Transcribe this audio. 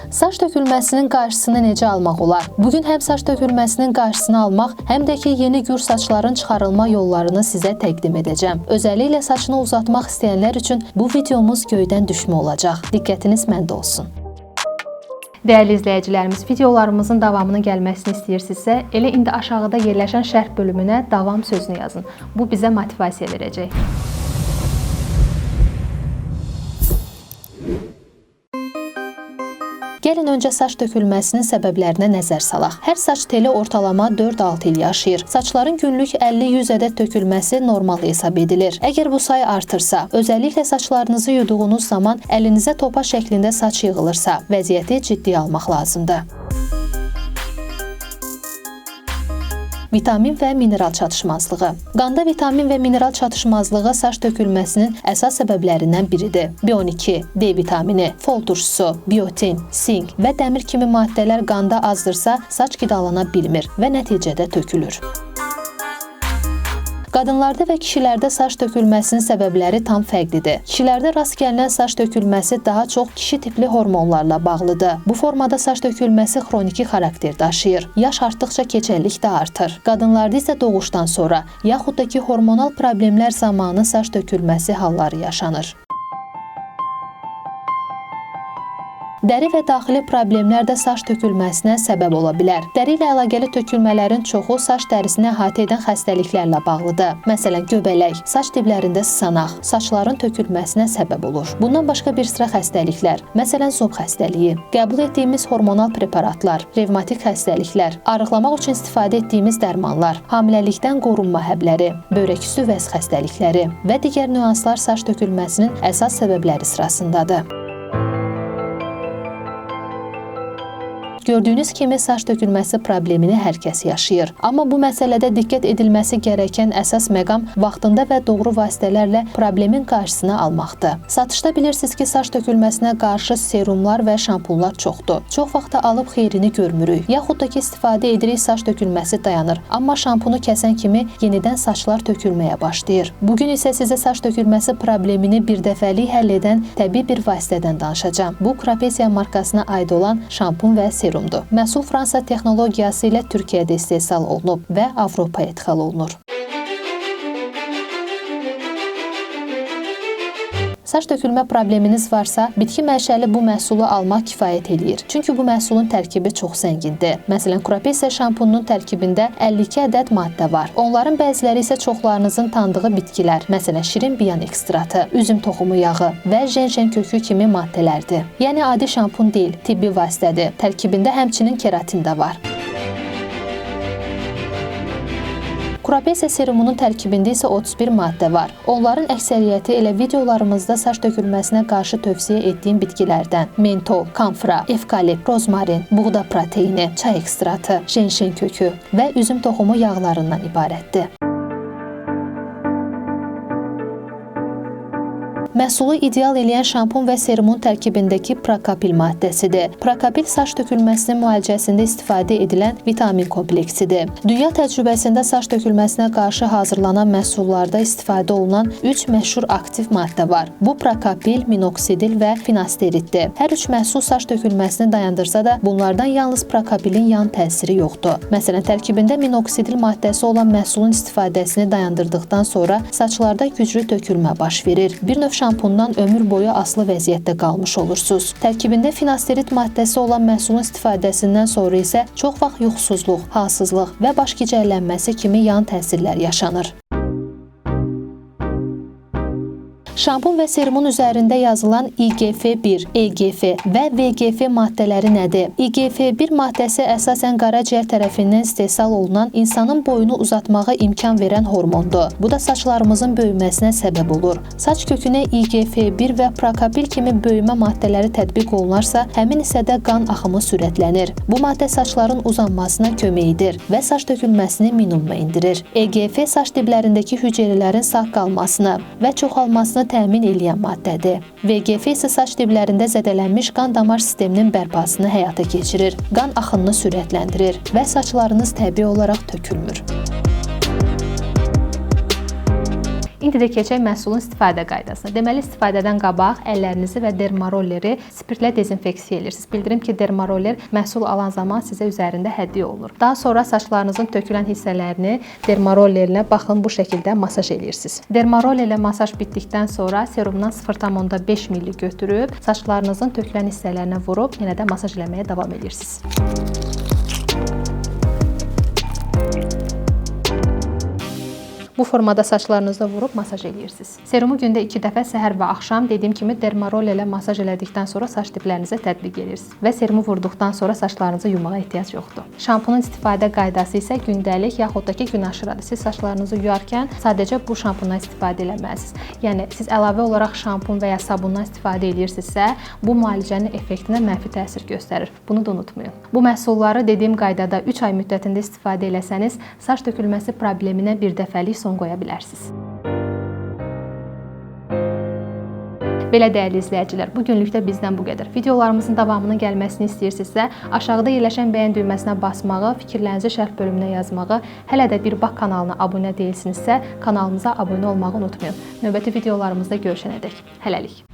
Saç tökülməsinin qarşısını necə almaq olar? Bugün həm saç tökülməsinin qarşısını almaq, həm də ki, yeni gür saçların çıxarılma yollarını sizə təqdim edəcəm. Özəlliklə saçını uzatmaq istəyənlər üçün bu videomuz göydən düşmə olacaq. Diqqətiniz məndə olsun. Dəyərli izləyicilərimiz, videolarımızın davamının gəlməsini istəyirsinizsə, elə indi aşağıda yerləşən şərh bölümünə davam sözünü yazın. Bu bizə motivasiya verəcək. Gəlin öncə saç tökülməsinin səbəblərinə nəzər salaq. Hər saç teli ortalama 4-6 il yaşayır. Saçların günlük 50-100 ədəd tökülməsi normal hesab edilir. Əgər bu sayı artırsa, özəlliklə saçlarınızı yuduğunuz zaman əlinizə topa şəklində saç yığılırsa, vəziyyəti ciddiyə almaq lazımdır. Vitamin və mineral çatışmazlığı. Qanda vitamin və mineral çatışmazlığı saç tökülməsinin əsas səbəblərindən biridir. B12, D vitamini, fol turşusu, biotin, sink və dəmir kimi maddələr qanda azdırsa, saç qidalana bilmir və nəticədə tökülür. Qadınlarda və kişilərdə saç tökülməsinin səbəbləri tam fərqlidir. Kişilərdə rast gəlinən saç tökülməsi daha çox kişi tipli hormonlarla bağlıdır. Bu formada saç tökülməsi xroniki xarakter daşıyır. Yaş artdıqca keçəllik də artır. Qadınlarda isə doğuşdan sonra, yaxud da ki, hormonal problemlər zamanı saç tökülməsi halları yaşanır. Dəri və daxili problemlər də saç tökülməsinə səbəb ola bilər. Dəri ilə əlaqəli tökülmələrin çoxu saç dərisini əhatə edən xəstəliklərlə bağlıdır. Məsələn, göbələk, saç diblərində sısanaq, saçların tökülməsinə səbəb olur. Bundan başqa bir sıra xəstəliklər, məsələn, zob xəstəliyi, qəbul etdiyimiz hormonal preparatlar, revmatik xəstəliklər, arıqlamaq üçün istifadə etdiyimiz dərmanlar, hamiləlikdən qorunma həbləri, böyrək üstü vəz xəstəlikləri və digər nüanslar saç tökülməsinin əsas səbəbləri sırasındadır. Gördüyünüz kimi saç tökülməsi problemini hər kəs yaşayır. Amma bu məsələdə diqqət edilməsi gərəkən əsas məqam vaxtında və doğru vasitələrlə problemin qarşısını almaqdır. Satışda bilirsiniz ki, saç tökülməsinə qarşı serumlar və şampunlar çoxdur. Çox vaxt da alıb xeyrini görmürük. Yaxud da ki, istifadə edirik, saç tökülməsi dayanır. Amma şampunu kəsən kimi yenidən saçlar tökülməyə başlayır. Bugün isə sizə saç tökülməsi problemini birdəfəlik həll edən təbii bir vasitədən danışacağam. Bu, Crapesya markasına aid olan şampun və serum. Məhsul Fransa texnologiyası ilə Türkiyədə istehsal olunub və Avropaya idxal olunur. Saç tökülmə probleminiz varsa, bitki mənşəli bu məhsulu almaq kifayət eləyir. Çünki bu məhsulun tərkibi çox zəngindir. Məsələn, Crapesya şampununun tərkibində 52 ədəd maddə var. Onların bəziləri isə çoxlarınızın tanıdığı bitkilər, məsələn, şirin biyan ekstratı, üzüm toxumu yağı və jenşen kökü kimi maddələrdir. Yəni, adi şampun deyil, tibbi vasitədir. Tərkibində həmçinin keratin də var. Crapesya serumunun tərkibində isə 31 maddə var. Onların əksəriyyəti elə videolarımızda saç tökülməsinə qarşı tövsiyə etdiyim bitkilərdən mentol, kamfra, evkalipt, rozmarin, buğda proteini, çay ekstratı, jenşen kökü və üzüm toxumu yağlarından ibarətdir. Məhsulu ideal eləyən şampun və serumun tərkibindəki Procapil maddəsidir. Procapil saç tökülməsinin müalicəsində istifadə edilən vitamin kompleksidir. Dünya təcrübəsində saç tökülməsinə qarşı hazırlanan məhsullarda istifadə olunan 3 məşhur aktiv maddə var. Bu Procapil, minoksidil və finasteriddir. Hər üç məhsul saç tökülməsini dayandırsa da, bunlardan yalnız Procapilin yan təsiri yoxdur. Məsələn, tərkibində minoksidil maddəsi olan məhsulun istifadəsini dayandırdıqdan sonra saçlarda güclü tökülmə baş verir. Bir növ şampundan ömür boyu asılı vəziyyətdə qalmış olursunuz. Tərkibində finasterid maddəsi olan məhsulun istifadəsindən sonra isə çox vaxt yuxusuzluq, halsızlıq və baş gicəllənməsi kimi yan təsirlər yaşanır. Şampun və serumun üzərində yazılan IGF-1, EGF və VGF maddələri nədir? IGF-1 maddəsi əsasən qaraciyər tərəfindən istehsal olunan insanın boyunu uzatmağa imkan verən hormondur. Bu da saçlarımızın böyüməsinə səbəb olur. Saç kökünə IGF-1 və Procapil kimi böyümə maddələri tətbiq olunarsa, həmin hissədə qan axımı sürətlənir. Bu maddə saçların uzanmasına kömək edir və saç tökülməsini minimuma endirir. EGF saç diblərindəki hüceyrələrin sağ qalmasını və çoxalmasını təmin eləyən maddədir. VGF isə saç diblərində zədələnmiş qan damar sisteminin bərpasını həyata keçirir, qan axınını sürətləndirir və saçlarınız təbii olaraq tökülmür. İndi də keçək məhsulun istifadə qaydasına. Deməli, istifadədən qabaq əllərinizi və dermarolleri spirtlə dezinfeksiya edirsiniz. Bildirim ki, dermaroller məhsul alan zaman sizə üzərində həddiyə olunur. Daha sonra saçlarınızın tökülən hissələrini dermarollerlə baxın bu şəkildə masaj edirsiniz. Dermaroller ilə masaj bitdikdən sonra serumdan 0,5 ml götürüb saçlarınızın tökülən hissələrinə vurub yenə də masaj eləməyə davam edirsiniz. Bu formada saçlarınızda vurub masaj edirsiniz. Serumu gündə 2 dəfə səhər və axşam dediyim kimi dermaroller ilə masaj elədikdən sonra saç diplərinizə tətbiq edirsiniz və serumu vurduqdan sonra saçlarınızı yumağa ehtiyac yoxdur. Şampunun istifadə qaydası isə gündəlik yaxud da ki, gün aşırıdır. Siz saçlarınızı yuyarkən sadəcə bu şampundan istifadə etməlisiniz. Yəni siz əlavə olaraq şampun və ya sabundan istifadə edirsinizsə, bu müalicənin effektinə mənfi təsir göstərir. Bunu da unutmayın. Bu məhsulları dediyim qaydada 3 ay müddətində istifadə eləsəniz, saç tökülməsi probleminə bir dəfəlik son qoya bilərsiniz. Belə dəyərli izləyicilər, bu günlük də bizdən bu qədər. Videolarımızın davamının gəlməsini istəyirsinizsə, aşağıda yerləşən bəyən düyməsinə basmağı, fikirlərinizi şərh bölümünə yazmağı, hələ də bir bax kanalına abunə deyilsinizsə, kanalımıza abunə olmağı unutmayın. Növbəti videolarımızda görüşənədək. Hələlik.